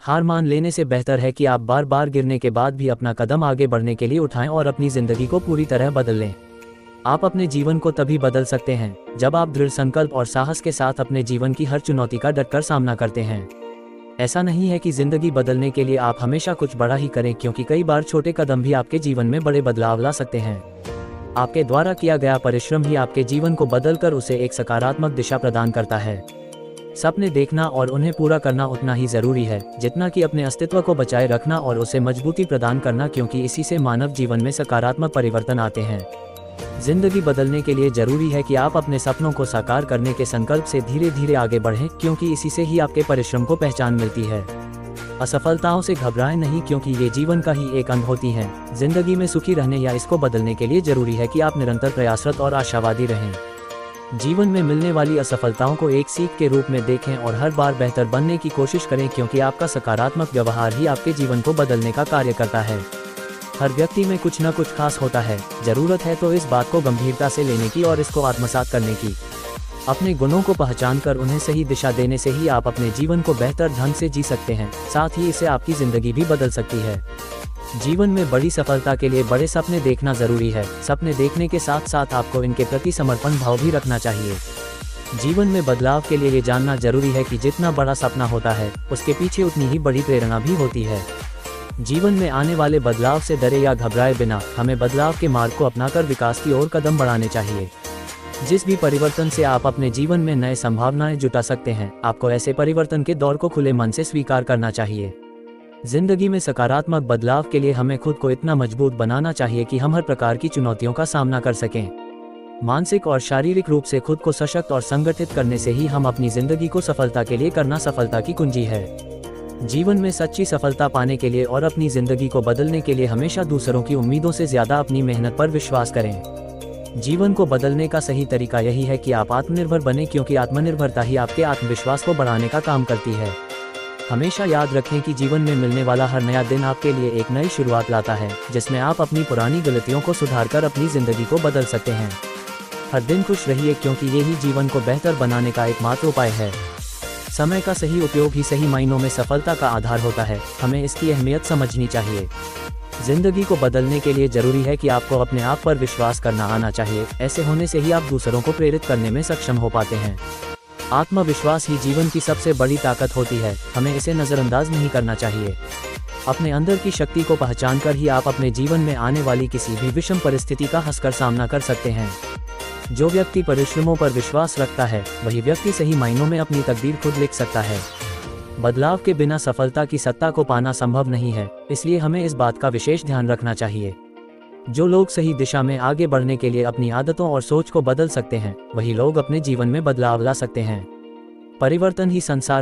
हार मान लेने से बेहतर है कि आप बार बार गिरने के बाद भी अपना कदम आगे बढ़ने के लिए उठाएं और अपनी ज़िंदगी को पूरी तरह बदल लें। आप अपने जीवन को तभी बदल सकते हैं जब आप दृढ़ संकल्प और साहस के साथ अपने जीवन की हर चुनौती का डटकर सामना करते हैं। ऐसा नहीं है कि ज़िंदगी बदलने के लिए आप हमेशा कुछ बड़ा ही करें, क्योंकि कई बार छोटे कदम भी आपके जीवन में बड़े बदलाव ला सकते हैं। आपके द्वारा किया गया परिश्रम ही आपके जीवन को बदलकर उसे एक सकारात्मक दिशा प्रदान करता है। सपने देखना और उन्हें पूरा करना उतना ही ज़रूरी है जितना कि अपने अस्तित्व को बचाए रखना और उसे मजबूती प्रदान करना, क्योंकि इसी से मानव जीवन में सकारात्मक परिवर्तन आते हैं। जिंदगी बदलने के लिए जरूरी है कि आप अपने सपनों को साकार करने के संकल्प से धीरे धीरे आगे बढ़ें, क्योंकि इसी से ही आपके परिश्रम को पहचान मिलती है। असफलताओं से घबराएं नहीं, क्योंकि ये जीवन का ही एक अंग होती हैं। जिंदगी में सुखी रहने या इसको बदलने के लिए जरूरी है कि आप निरंतर प्रयासरत और आशावादी रहें। जीवन में मिलने वाली असफलताओं को एक सीख के रूप में देखें और हर बार बेहतर बनने की कोशिश करें, क्योंकि आपका सकारात्मक व्यवहार ही आपके जीवन को बदलने का कार्य करता है। हर व्यक्ति में कुछ न कुछ खास होता है। जरूरत है तो इस बात को गंभीरता से लेने की और इसको आत्मसात करने की। अपने गुणों को पहचानकर उन्हें सही दिशा देने से ही आप अपने जीवन को बेहतर ढंग से जी सकते हैं, साथ ही इससे आपकी जिंदगी भी बदल सकती है। जीवन में बड़ी सफलता के लिए बड़े सपने देखना जरूरी है। सपने देखने के साथ साथ आपको इनके प्रति समर्पण भाव भी रखना चाहिए। जीवन में बदलाव के लिए ये जानना जरूरी है कि जितना बड़ा सपना होता है उसके पीछे उतनी ही बड़ी प्रेरणा भी होती है। जीवन में आने वाले बदलाव से डरे या घबराए बिना हमें बदलाव के मार्ग को अपनाकर विकास की ओर कदम बढ़ाने चाहिए। जिस भी परिवर्तन से आप अपने जीवन में नए संभावनाएं जुटा सकते हैं, आपको ऐसे परिवर्तन के दौर को खुले मन से स्वीकार करना चाहिए। जिंदगी में सकारात्मक बदलाव के लिए हमें खुद को इतना मजबूत बनाना चाहिए कि हम हर प्रकार की चुनौतियों का सामना कर सकें। मानसिक और शारीरिक रूप से खुद को सशक्त और संगठित करने से ही हम अपनी जिंदगी को सफलता के लिए करना सफलता की कुंजी है। जीवन में सच्ची सफलता पाने के लिए और अपनी जिंदगी को बदलने के लिए हमेशा दूसरों की उम्मीदों से ज्यादा अपनी मेहनत पर विश्वास करें। जीवन को बदलने का सही तरीका यही है कि आप आत्मनिर्भर बने, क्योंकि आत्मनिर्भरता ही आपके आत्मविश्वास को बढ़ाने का काम करती है। हमेशा याद रखें कि जीवन में मिलने वाला हर नया दिन आपके लिए एक नई शुरुआत लाता है, जिसमें आप अपनी पुरानी गलतियों को सुधारकर अपनी जिंदगी को बदल सकते हैं। हर दिन खुश रहिए, क्योंकि यही जीवन को बेहतर बनाने का एकमात्र उपाय है। समय का सही उपयोग ही सही मायनों में सफलता का आधार होता है। हमें इसकी अहमियत समझनी चाहिए। जिंदगी को बदलने के लिए जरूरी है कि आपको अपने आप पर विश्वास करना आना चाहिए। ऐसे होने से ही आप दूसरों को प्रेरित करने में सक्षम हो पाते हैं। आत्मविश्वास ही जीवन की सबसे बड़ी ताकत होती है, हमें इसे नज़रअंदाज नहीं करना चाहिए। अपने अंदर की शक्ति को पहचानकर ही आप अपने जीवन में आने वाली किसी भी विषम परिस्थिति का हंसकर सामना कर सकते हैं। जो व्यक्ति परिश्रमों पर विश्वास रखता है वही व्यक्ति सही मायनों में अपनी तकदीर खुद लिख सकता है। बदलाव के बिना सफलता की सत्ता को पाना संभव नहीं है, इसलिए हमें इस बात का विशेष ध्यान रखना चाहिए। जो लोग सही दिशा में आगे बढ़ने के लिए अपनी आदतों और सोच को बदल सकते हैं, वही लोग अपने जीवन में बदलाव ला सकते हैं। परिवर्तन ही संसार